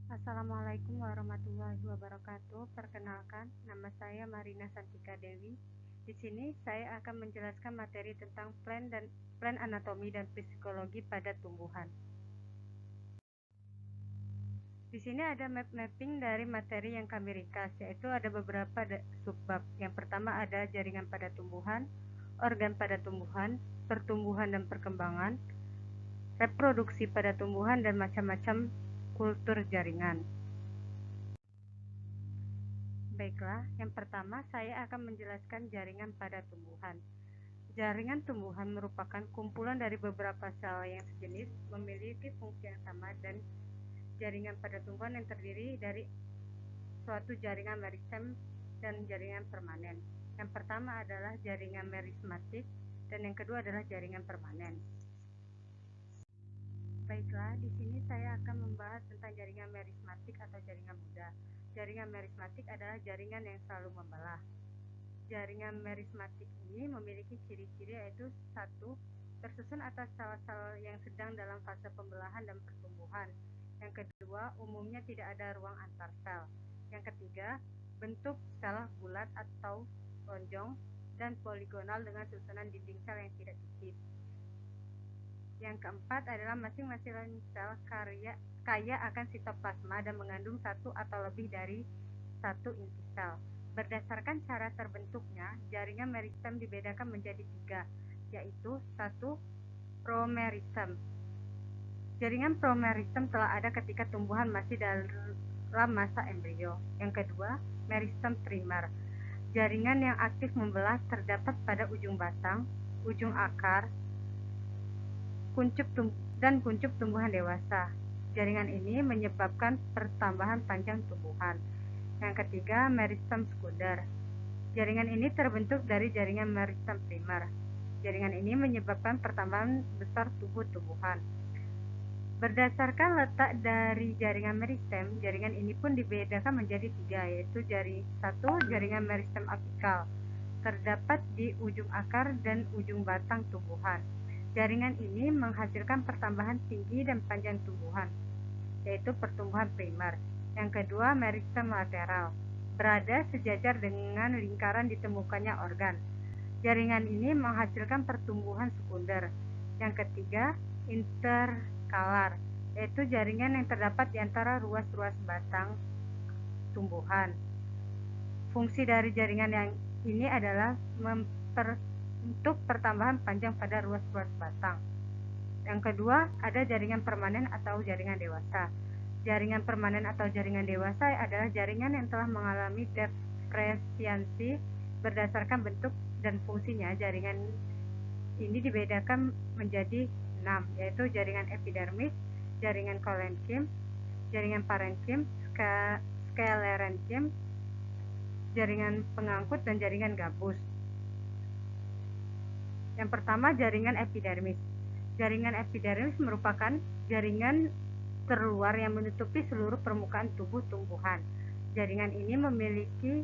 Assalamualaikum warahmatullahi wabarakatuh. Perkenalkan, nama saya Marina Santika Dewi. Di sini saya akan menjelaskan materi tentang plan anatomi dan psikologi pada tumbuhan. Di sini ada mapping dari materi yang kami ringkas, yaitu ada beberapa subbab. Yang pertama ada jaringan pada tumbuhan, organ pada tumbuhan, pertumbuhan dan perkembangan, reproduksi pada tumbuhan, dan macam-macam kultur jaringan. Baiklah, yang pertama saya akan menjelaskan jaringan pada tumbuhan. Jaringan tumbuhan merupakan kumpulan dari beberapa sel yang sejenis, memiliki fungsi yang sama, dan jaringan pada tumbuhan yang terdiri dari suatu jaringan meristem dan jaringan permanen. Yang pertama adalah jaringan merismatik, dan yang kedua adalah jaringan permanen. Baiklah, di sini saya akan membahas tentang jaringan merismatik atau jaringan muda. Jaringan merismatik adalah jaringan yang selalu membelah. Jaringan merismatik ini memiliki ciri-ciri, yaitu 1. Tersusun atas sel-sel yang sedang dalam fase pembelahan dan pertumbuhan. Yang kedua, umumnya tidak ada ruang antar sel. Yang ketiga, bentuk sel bulat atau lonjong dan poligonal dengan susunan dinding sel yang tidak tipis. Yang keempat adalah masing-masing sel kaya akan sitoplasma dan mengandung satu atau lebih dari satu inti sel. Berdasarkan cara terbentuknya, jaringan meristem dibedakan menjadi 3, yaitu 1. Promeristem. Jaringan promeristem telah ada ketika tumbuhan masih dalam masa embrio. Yang kedua, meristem primer. Jaringan yang aktif membelah terdapat pada ujung batang, ujung akar, kuncup tumbuhan dewasa. Jaringan ini menyebabkan pertambahan panjang tumbuhan. Yang ketiga, meristem sekunder. Jaringan ini terbentuk dari jaringan meristem primer. Jaringan ini menyebabkan pertambahan besar tubuh tumbuhan. Berdasarkan letak dari jaringan meristem, jaringan ini pun dibedakan menjadi 3, yaitu 1. Jaringan meristem apikal, terdapat di ujung akar dan ujung batang tumbuhan. Jaringan ini menghasilkan pertambahan tinggi dan panjang tumbuhan, yaitu pertumbuhan primer. Yang kedua, meristem lateral, berada sejajar dengan lingkaran ditemukannya organ. Jaringan ini menghasilkan pertumbuhan sekunder. Yang ketiga, interkalar, yaitu jaringan yang terdapat di antara ruas-ruas batang tumbuhan. Fungsi dari jaringan yang ini adalah untuk pertambahan panjang pada ruas-ruas batang. Yang kedua, ada jaringan permanen atau jaringan dewasa. Jaringan permanen atau jaringan dewasa adalah jaringan yang telah mengalami diferensiasi berdasarkan bentuk dan fungsinya. Jaringan ini dibedakan menjadi 6, yaitu jaringan epidermis, jaringan kolenkim, jaringan parenkim, sklerenkim, jaringan pengangkut, dan jaringan gabus. Yang pertama, jaringan epidermis. Jaringan epidermis merupakan jaringan terluar yang menutupi seluruh permukaan tubuh tumbuhan. Jaringan ini memiliki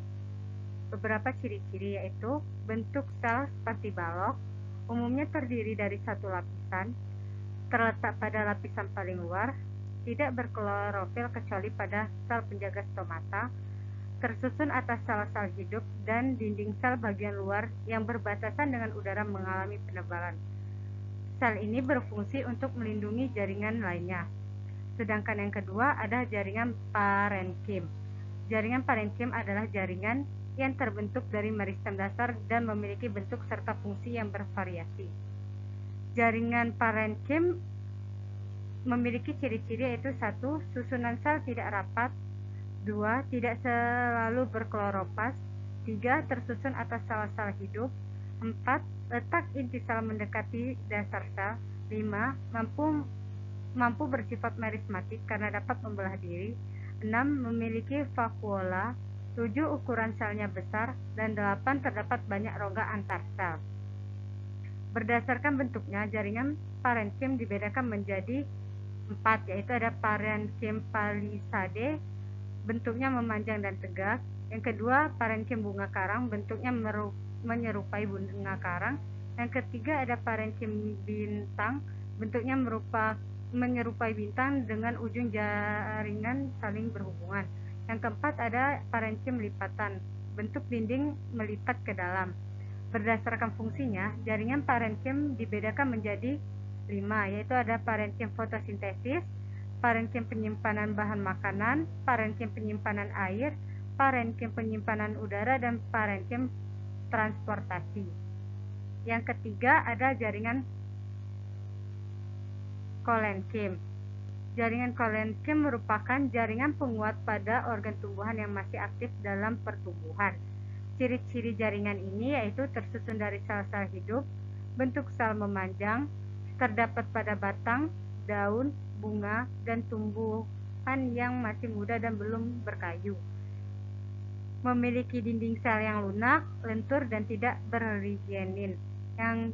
beberapa ciri-ciri, yaitu bentuk sel seperti balok, umumnya terdiri dari satu lapisan, terletak pada lapisan paling luar, tidak berklorofil kecuali pada sel penjaga stomata, tersusun atas sel-sel hidup, dan dinding sel bagian luar yang berbatasan dengan udara mengalami penebalan. Sel ini berfungsi untuk melindungi jaringan lainnya. Sedangkan yang kedua ada jaringan parenkim. Jaringan parenkim adalah jaringan yang terbentuk dari meristem dasar dan memiliki bentuk serta fungsi yang bervariasi. Jaringan parenkim memiliki ciri-ciri, yaitu 1. Susunan sel tidak rapat, 2. Tidak selalu berkloropas, 3. Tersusun atas sel-sel hidup, 4. Letak inti sel mendekati dasar sel, 5. Mampu bersifat merismatik karena dapat membelah diri, 6. Memiliki vakuola, 7. Ukuran selnya besar, dan 8. Terdapat banyak rongga antar sel. Berdasarkan bentuknya, jaringan parenkim dibedakan menjadi 4, yaitu ada parenkim palisade, bentuknya memanjang dan tegak. Yang kedua, parenkim bunga karang, bentuknya menyerupai bunga karang. Yang ketiga ada parenkim bintang, bentuknya menyerupai bintang dengan ujung jaringan saling berhubungan. Yang keempat ada parenkim lipatan, bentuk dinding melipat ke dalam. Berdasarkan fungsinya, jaringan parenkim dibedakan menjadi 5, yaitu ada parenkim fotosintesis, parenkim penyimpanan bahan makanan, parenkim penyimpanan air, parenkim penyimpanan udara, dan parenkim transportasi. Yang ketiga ada jaringan kolenkim. Jaringan kolenkim merupakan jaringan penguat pada organ tumbuhan yang masih aktif dalam pertumbuhan. Ciri-ciri jaringan ini yaitu tersusun dari sel-sel hidup, bentuk sel memanjang, terdapat pada batang, daun, bunga, dan tumbuhan yang masih muda dan belum berkayu. Memiliki dinding sel yang lunak, lentur, dan tidak berlignin. Yang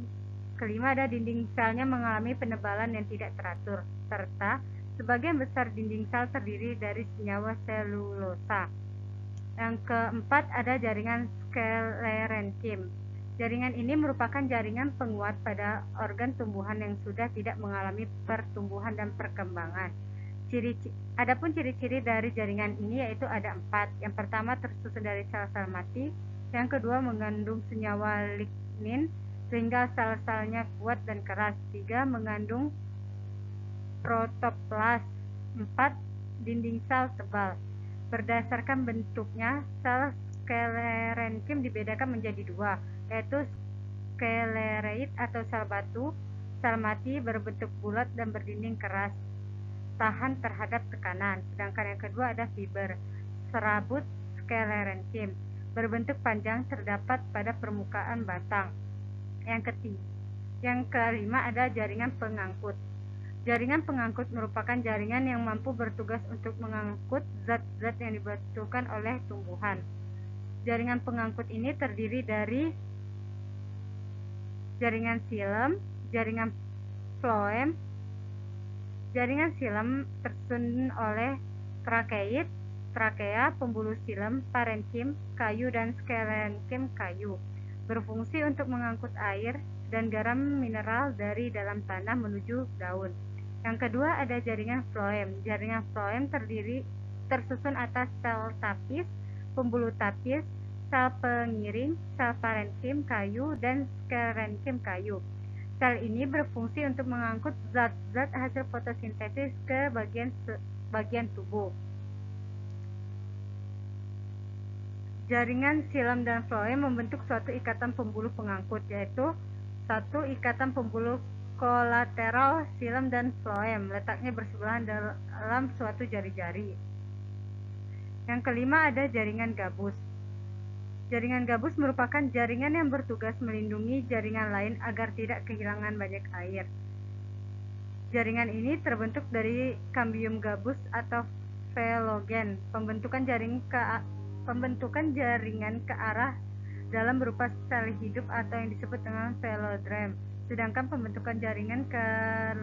kelima ada dinding selnya mengalami penebalan yang tidak teratur, serta sebagian besar dinding sel terdiri dari senyawa selulosa. Yang keempat ada jaringan sklerenkim. Jaringan ini merupakan jaringan penguat pada organ tumbuhan yang sudah tidak mengalami pertumbuhan dan perkembangan. Adapun ciri-ciri dari jaringan ini yaitu ada 4. Yang pertama tersusun dari sel-sel mati. Yang kedua mengandung senyawa lignin sehingga sel-selnya kuat dan keras. 3. Mengandung protoplas. 4. Dinding sel tebal. Berdasarkan bentuknya, sel sklerenkim dibedakan menjadi 2, yaitu sklereid atau sel batu, sel mati berbentuk bulat dan berdinding keras, tahan terhadap tekanan. Sedangkan yang kedua ada fiber, serabut sklerenkim, berbentuk panjang, terdapat pada permukaan batang. Yang kelima ada jaringan pengangkut. Jaringan pengangkut merupakan jaringan yang mampu bertugas untuk mengangkut zat-zat yang dibutuhkan oleh tumbuhan. Jaringan pengangkut ini terdiri dari jaringan xilem, jaringan floem. Jaringan xilem tersusun oleh trakeid, trakea, pembuluh xilem, parenkim, kayu, dan sklerenkim kayu. Berfungsi untuk mengangkut air dan garam mineral dari dalam tanah menuju daun. Yang kedua ada jaringan floem. Jaringan floem tersusun atas sel tapis, pembuluh tapis, sel pengiring, sel parenkim kayu, dan sklerenkim kayu. Sel ini berfungsi untuk mengangkut zat-zat hasil fotosintesis ke bagian tubuh. Jaringan xilem dan floem membentuk suatu ikatan pembuluh pengangkut, yaitu satu ikatan pembuluh kolateral xilem dan floem, letaknya bersebelahan dalam suatu jari-jari. Yang kelima ada jaringan gabus. Jaringan gabus merupakan jaringan yang bertugas melindungi jaringan lain agar tidak kehilangan banyak air. Jaringan ini terbentuk dari kambium gabus atau velogen. Pembentukan jaringan ke arah dalam berupa sel hidup atau yang disebut dengan velodrem. Sedangkan pembentukan jaringan ke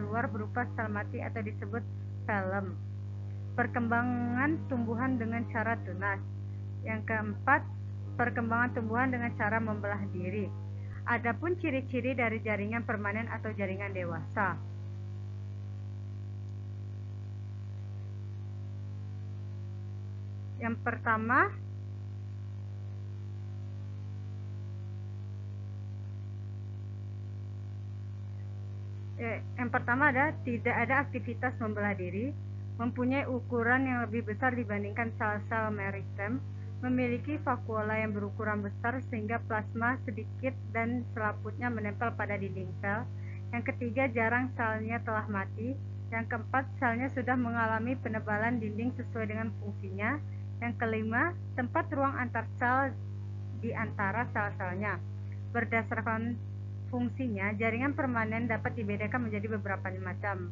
luar berupa sel mati atau disebut velum. Perkembangan tumbuhan dengan cara tunas. Yang keempat, perkembangan tumbuhan dengan cara membelah diri. Adapun ciri-ciri dari jaringan permanen atau jaringan dewasa. Yang pertama, ada tidak ada aktivitas membelah diri, mempunyai ukuran yang lebih besar dibandingkan sel-sel meristem, memiliki vakuola yang berukuran besar sehingga plasma sedikit dan selaputnya menempel pada dinding sel. Yang ketiga, jarang selnya telah mati. Yang keempat, selnya sudah mengalami penebalan dinding sesuai dengan fungsinya. Yang kelima, tempat ruang antar sel di antara sel-selnya. Berdasarkan fungsinya, jaringan permanen dapat dibedakan menjadi beberapa macam.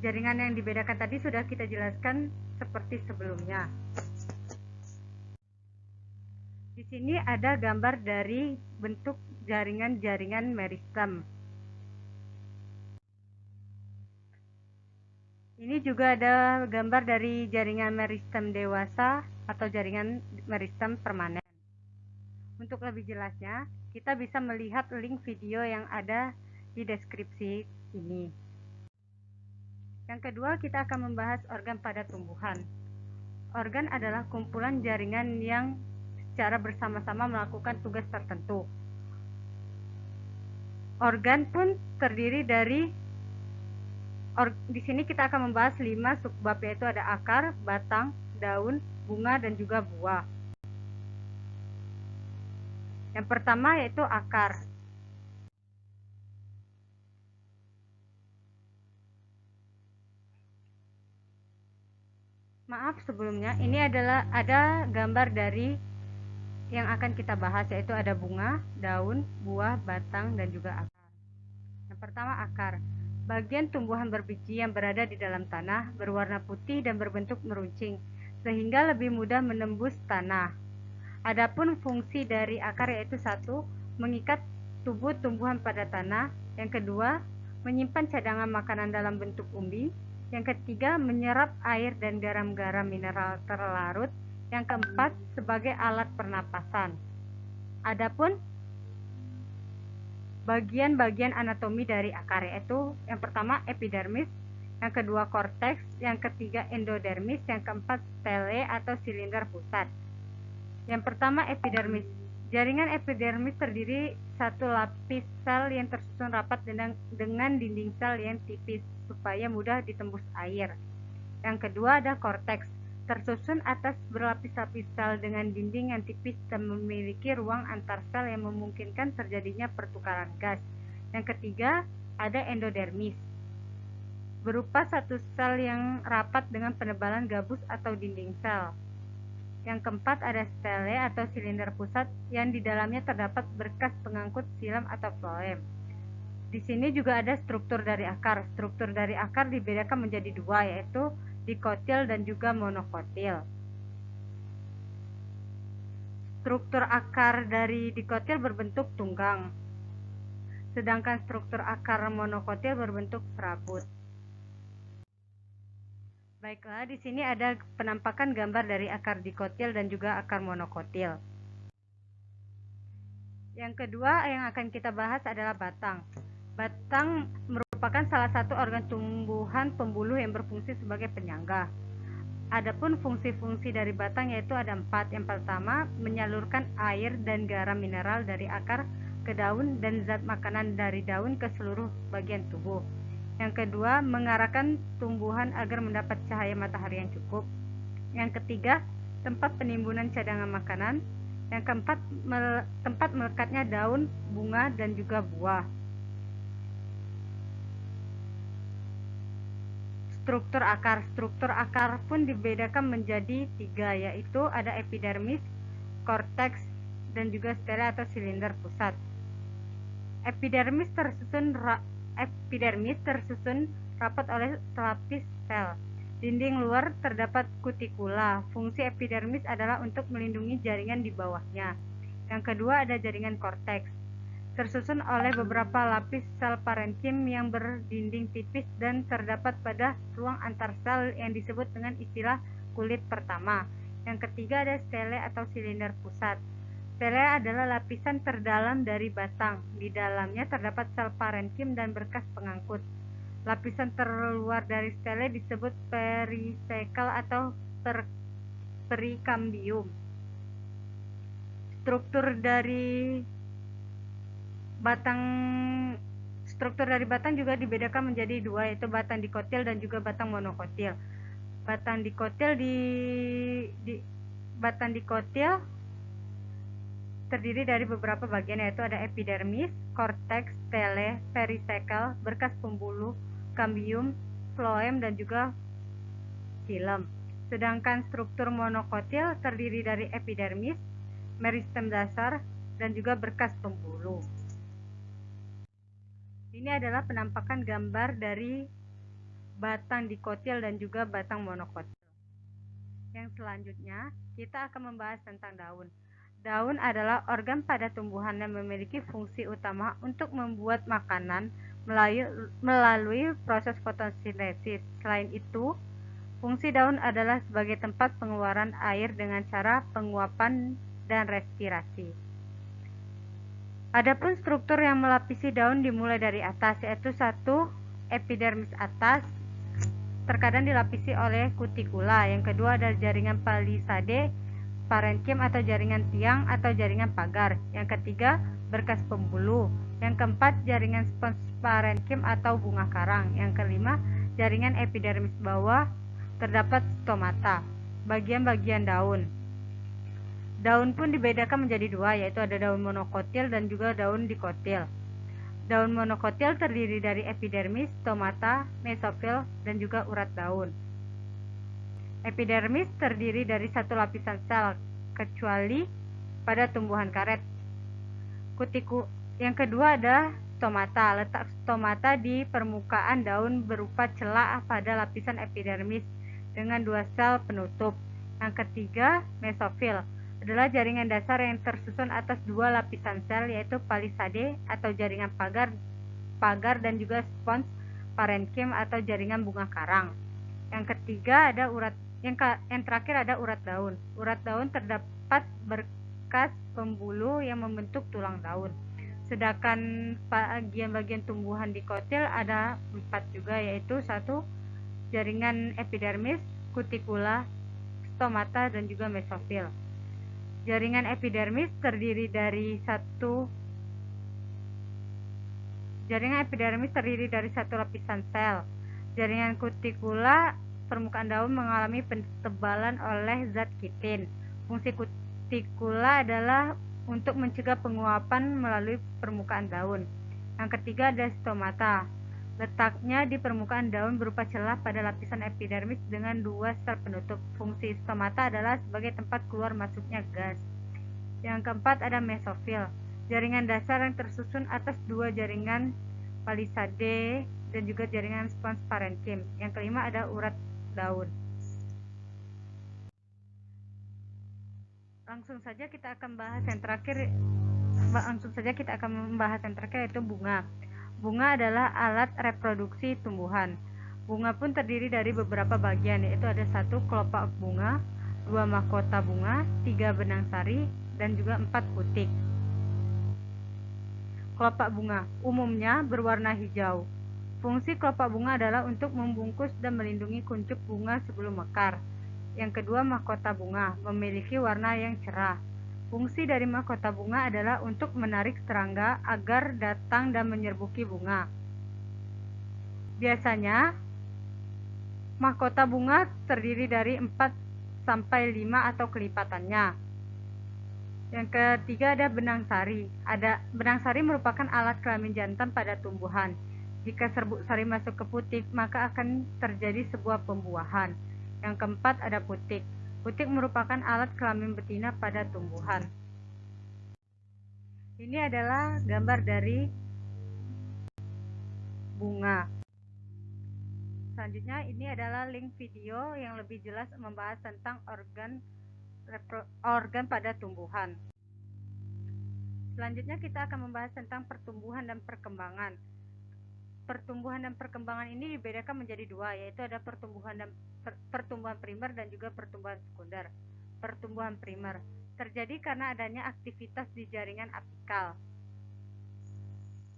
Jaringan yang dibedakan tadi sudah kita jelaskan seperti sebelumnya. Di sini ada gambar dari bentuk jaringan-jaringan meristem. Ini juga ada gambar dari jaringan meristem dewasa atau jaringan meristem permanen. Untuk lebih jelasnya, kita bisa melihat link video yang ada di deskripsi ini. Yang kedua, kita akan membahas organ pada tumbuhan. Organ adalah kumpulan jaringan yang secara bersama-sama melakukan tugas tertentu. Organ pun terdiri dari di sini kita akan membahas 5 subbab, yaitu ada akar, batang, daun, bunga, dan juga buah. Yang pertama yaitu akar. Maaf sebelumnya, ini adalah ada gambar dari yang akan kita bahas, yaitu ada bunga, daun, buah, batang, dan juga akar. Yang pertama akar. Bagian tumbuhan berbiji yang berada di dalam tanah berwarna putih dan berbentuk meruncing, sehingga lebih mudah menembus tanah. Adapun fungsi dari akar yaitu 1. Mengikat tubuh tumbuhan pada tanah. Yang kedua, menyimpan cadangan makanan dalam bentuk umbi. Yang ketiga, menyerap air dan garam-garam mineral terlarut. Yang keempat, sebagai alat pernapasan. Adapun bagian-bagian anatomi dari akar yaitu yang pertama epidermis, yang kedua korteks, yang ketiga endodermis, yang keempat stele atau silinder pusat. Yang pertama epidermis. Jaringan epidermis terdiri satu lapis sel yang tersusun rapat dengan dinding sel yang tipis supaya mudah ditembus air. Yang kedua ada korteks, tersusun atas berlapis-lapis sel dengan dinding yang tipis dan memiliki ruang antar sel yang memungkinkan terjadinya pertukaran gas. Yang ketiga ada endodermis, berupa satu sel yang rapat dengan penebalan gabus atau dinding sel. Yang keempat ada stele atau silinder pusat yang di dalamnya terdapat berkas pengangkut silam atau floem. Di sini juga ada struktur dari akar. Struktur dari akar dibedakan menjadi 2, yaitu dikotil dan juga monokotil. Struktur akar dari dikotil berbentuk tunggang, sedangkan struktur akar monokotil berbentuk serabut. Baiklah, di sini ada penampakan gambar dari akar dikotil dan juga akar monokotil. Yang kedua yang akan kita bahas adalah batang. Batang merupakan salah satu organ tumbuhan pembuluh yang berfungsi sebagai penyangga. Adapun fungsi-fungsi dari batang yaitu ada 4. Yang pertama, menyalurkan air dan garam mineral dari akar ke daun dan zat makanan dari daun ke seluruh bagian tubuh. Yang kedua, mengarahkan tumbuhan agar mendapat cahaya matahari yang cukup. Yang ketiga, tempat penimbunan cadangan makanan. Yang keempat, tempat melekatnya daun, bunga, dan juga buah. Struktur akar pun dibedakan menjadi 3, yaitu ada epidermis, korteks, dan juga stele atau silinder pusat. Epidermis tersusun rapat oleh selapis sel. Dinding luar terdapat kutikula. Fungsi epidermis adalah untuk melindungi jaringan di bawahnya. Yang kedua ada jaringan korteks, tersusun oleh beberapa lapis sel parenkim yang berdinding tipis dan terdapat pada ruang antar sel yang disebut dengan istilah kulit pertama. Yang ketiga ada stele atau silinder pusat. Stele adalah lapisan terdalam dari batang. Di dalamnya terdapat sel parenkim dan berkas pengangkut. Lapisan terluar dari stele disebut perisekal atau perikambium. Struktur dari batang juga dibedakan menjadi 2, yaitu batang dikotil dan juga batang monokotil. Batang dikotil terdiri dari beberapa bagian, yaitu ada epidermis, korteks, stele, perisekal, berkas pembuluh, kambium, floem, dan juga xilem. Sedangkan struktur monokotil terdiri dari epidermis, meristem dasar, dan juga berkas pembuluh. Ini adalah penampakan gambar dari batang dikotil dan juga batang monokotil. Yang selanjutnya, kita akan membahas tentang daun. Daun adalah organ pada tumbuhan yang memiliki fungsi utama untuk membuat makanan melalui proses fotosintesis. Selain itu, fungsi daun adalah sebagai tempat pengeluaran air dengan cara penguapan dan respirasi. Adapun struktur yang melapisi daun dimulai dari atas, yaitu 1. Epidermis atas, terkadang dilapisi oleh kutikula. Yang kedua adalah jaringan palisade, parenkim atau jaringan tiang atau jaringan pagar. Yang ketiga, berkas pembuluh. Yang keempat, jaringan spons parenkim atau bunga karang. Yang kelima, jaringan epidermis bawah, terdapat stomata. Bagian-bagian daun. Daun pun dibedakan menjadi dua, yaitu ada daun monokotil dan juga daun dikotil. Daun monokotil terdiri dari epidermis, stomata, mesofil, dan juga urat daun. Epidermis terdiri dari satu lapisan sel, kecuali pada tumbuhan karet. Yang kedua ada stomata. Letak stomata di permukaan daun berupa celah pada lapisan epidermis dengan dua sel penutup. Yang ketiga, mesofil adalah jaringan dasar yang tersusun atas dua lapisan sel, yaitu palisade atau jaringan pagar dan juga spons parenkim atau jaringan bunga karang. Yang ketiga ada yang terakhir ada urat daun. Urat daun terdapat berkas pembuluh yang membentuk tulang daun. Sedangkan bagian-bagian tumbuhan dikotil ada 4 juga, yaitu 1. Jaringan epidermis, kutikula, stomata, dan juga mesofil. Jaringan epidermis terdiri dari satu lapisan sel. Jaringan kutikula, permukaan daun mengalami pentebalan oleh zat kitin. Fungsi kutikula adalah untuk mencegah penguapan melalui permukaan daun. Yang ketiga ada stomata. Letaknya di permukaan daun berupa celah pada lapisan epidermis dengan dua sel penutup. Fungsi stomata adalah sebagai tempat keluar masuknya gas. Yang keempat ada mesofil. Jaringan dasar yang tersusun atas dua jaringan palisade dan juga jaringan spons parenkim. Yang kelima ada urat daun. Langsung saja kita akan membahas yang terakhir yaitu bunga. Bunga adalah alat reproduksi tumbuhan. Bunga pun terdiri dari beberapa bagian, yaitu ada 1 kelopak bunga, 2 mahkota bunga, 3 benang sari, dan juga 4 putik. Kelopak bunga umumnya berwarna hijau. Fungsi kelopak bunga adalah untuk membungkus dan melindungi kuncup bunga sebelum mekar. Yang kedua, mahkota bunga memiliki warna yang cerah. Fungsi dari mahkota bunga adalah untuk menarik serangga agar datang dan menyerbuki bunga. Biasanya, mahkota bunga terdiri dari 4 sampai 5 atau kelipatannya. Yang ketiga ada benang sari. Benang sari merupakan alat kelamin jantan pada tumbuhan. Jika serbuk sari masuk ke putik, maka akan terjadi sebuah pembuahan. Yang keempat ada putik. Putik merupakan alat kelamin betina pada tumbuhan. Ini adalah gambar dari bunga. Selanjutnya ini adalah link video yang lebih jelas membahas tentang organ pada tumbuhan. Selanjutnya kita akan membahas tentang pertumbuhan dan perkembangan. Pertumbuhan dan perkembangan ini dibedakan menjadi dua, yaitu ada pertumbuhan primer dan juga pertumbuhan sekunder. Pertumbuhan primer terjadi karena adanya aktivitas di jaringan apikal.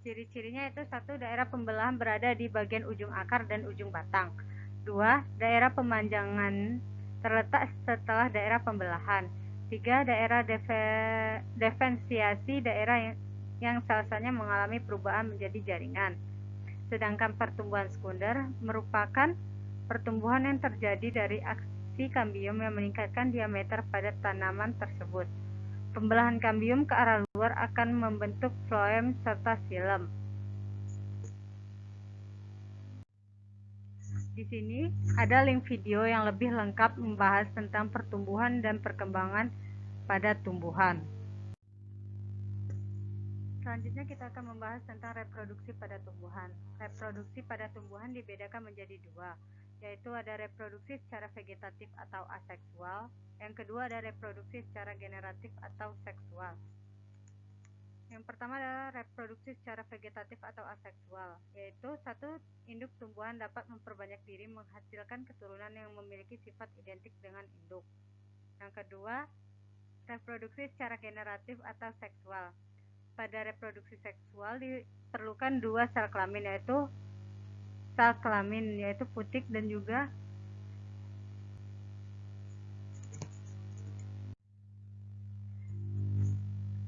Ciri-cirinya itu 1. Daerah pembelahan berada di bagian ujung akar dan ujung batang. 2. Daerah pemanjangan terletak setelah daerah pembelahan. 3. Daerah diferensiasi daerah yang sel-selnya mengalami perubahan menjadi jaringan. Sedangkan pertumbuhan sekunder merupakan pertumbuhan yang terjadi dari aksi kambium yang meningkatkan diameter pada tanaman tersebut. Pembelahan kambium ke arah luar akan membentuk floem serta xilem. Di sini ada link video yang lebih lengkap membahas tentang pertumbuhan dan perkembangan pada tumbuhan. Selanjutnya kita akan membahas tentang reproduksi pada tumbuhan. Reproduksi pada tumbuhan dibedakan menjadi dua, yaitu ada reproduksi secara vegetatif atau aseksual. Yang kedua ada reproduksi secara generatif atau seksual. Yang pertama adalah reproduksi secara vegetatif atau aseksual, yaitu 1. Induk tumbuhan dapat memperbanyak diri menghasilkan keturunan yang memiliki sifat identik dengan induk. Yang kedua, reproduksi secara generatif atau seksual. Pada reproduksi seksual diperlukan 2 sel kelamin, yaitu sel kelamin, yaitu putik dan juga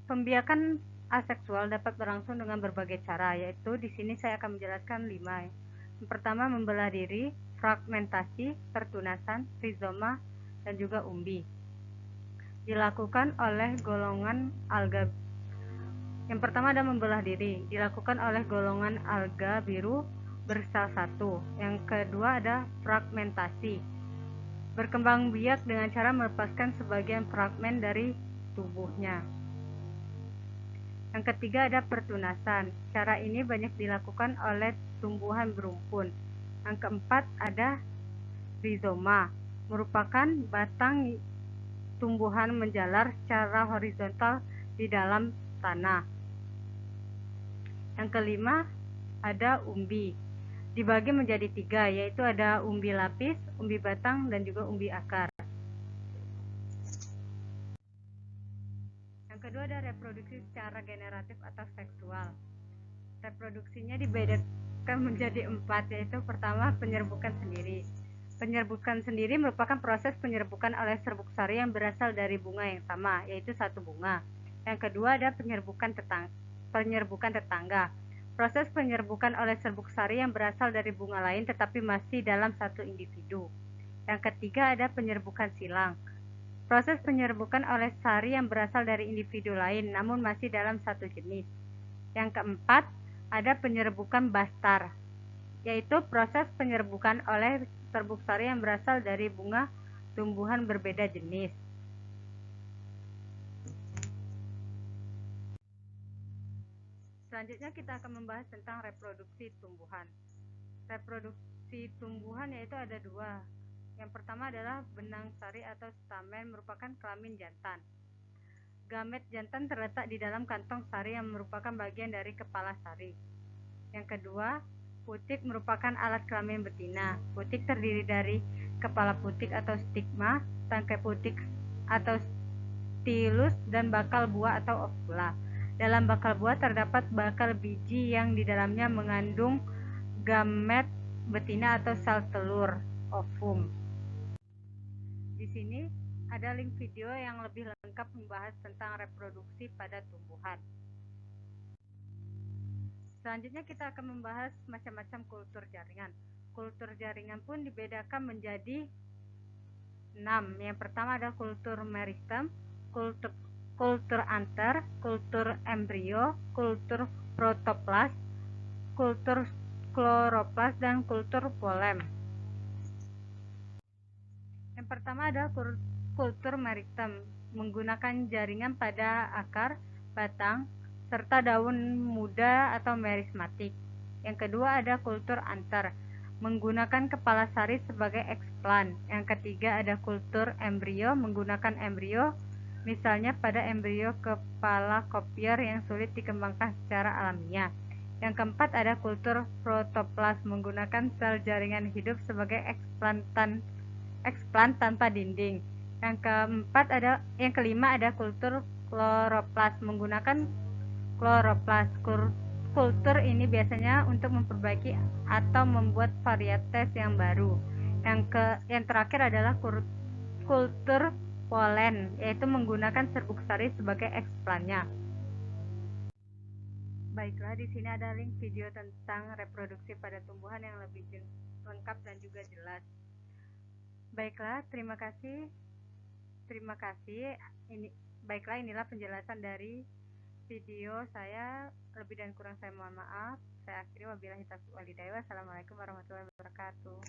pembiakan aseksual dapat berlangsung dengan berbagai cara, yaitu di sini saya akan menjelaskan 5. Yang pertama, membelah diri, fragmentasi, pertunasan, rizoma, dan juga umbi. Dilakukan oleh golongan alga. Yang pertama ada membelah diri, dilakukan oleh golongan alga biru bersel 1. Yang kedua ada fragmentasi, berkembang biak dengan cara melepaskan sebagian fragmen dari tubuhnya. Yang ketiga ada pertunasan, cara ini banyak dilakukan oleh tumbuhan berumpun. Yang keempat ada rizoma, merupakan batang tumbuhan menjalar secara horizontal di dalam tanah. Yang kelima ada umbi, dibagi menjadi 3, yaitu ada umbi lapis, umbi batang, dan juga umbi akar. Yang kedua ada reproduksi secara generatif atau seksual. Reproduksinya dibedakan menjadi 4, yaitu pertama penyerbukan sendiri. Penyerbukan sendiri merupakan proses penyerbukan oleh serbuk sari yang berasal dari bunga yang sama, yaitu satu bunga. Yang kedua ada penyerbukan tetangga. Proses penyerbukan oleh serbuk sari yang berasal dari bunga lain tetapi masih dalam satu individu. Yang ketiga ada penyerbukan silang. Proses penyerbukan oleh sari yang berasal dari individu lain namun masih dalam satu jenis. Yang keempat ada penyerbukan bastar, yaitu proses penyerbukan oleh serbuk sari yang berasal dari bunga tumbuhan berbeda jenis. Selanjutnya kita akan membahas tentang reproduksi tumbuhan. Reproduksi tumbuhan yaitu ada 2. Yang pertama adalah benang sari atau stamen, merupakan kelamin jantan. Gamet jantan terletak di dalam kantong sari yang merupakan bagian dari kepala sari. Yang kedua, putik merupakan alat kelamin betina. Putik terdiri dari kepala putik atau stigma, tangkai putik atau stilus, dan bakal buah atau ovula. Dalam bakal buah terdapat bakal biji yang di dalamnya mengandung gamet betina atau sel telur, ovum. Di sini ada link video yang lebih lengkap membahas tentang reproduksi pada tumbuhan. Selanjutnya kita akan membahas macam-macam kultur jaringan. Kultur jaringan pun dibedakan menjadi 6. Yang pertama ada kultur meristem, kultur anter, kultur embrio, kultur protoplas, kultur kloroplas, dan kultur polem. Yang pertama ada kultur meristem, menggunakan jaringan pada akar, batang, serta daun muda atau merismatik. Yang kedua ada kultur anter, menggunakan kepala sari sebagai eksplan. Yang ketiga ada kultur embrio, menggunakan embrio, misalnya pada embrio kepala kopior yang sulit dikembangkan secara alamiah. Yang keempat ada kultur protoplas, menggunakan sel jaringan hidup sebagai eksplan tanpa dinding. Yang kelima ada kultur kloroplas, menggunakan kloroplas. Kultur ini biasanya untuk memperbaiki atau membuat varietes yang baru. Yang terakhir adalah kultur polen, yaitu menggunakan serbuk sari sebagai eksplannya. Baiklah, di sini ada link video tentang reproduksi pada tumbuhan yang lebih lengkap dan juga jelas. Baiklah, terima kasih. Baiklah, inilah penjelasan dari video saya. Lebih dan kurang saya mohon maaf. Saya akhiri, wabillahi taufiq walhidayah. Wassalamualaikum warahmatullahi wabarakatuh.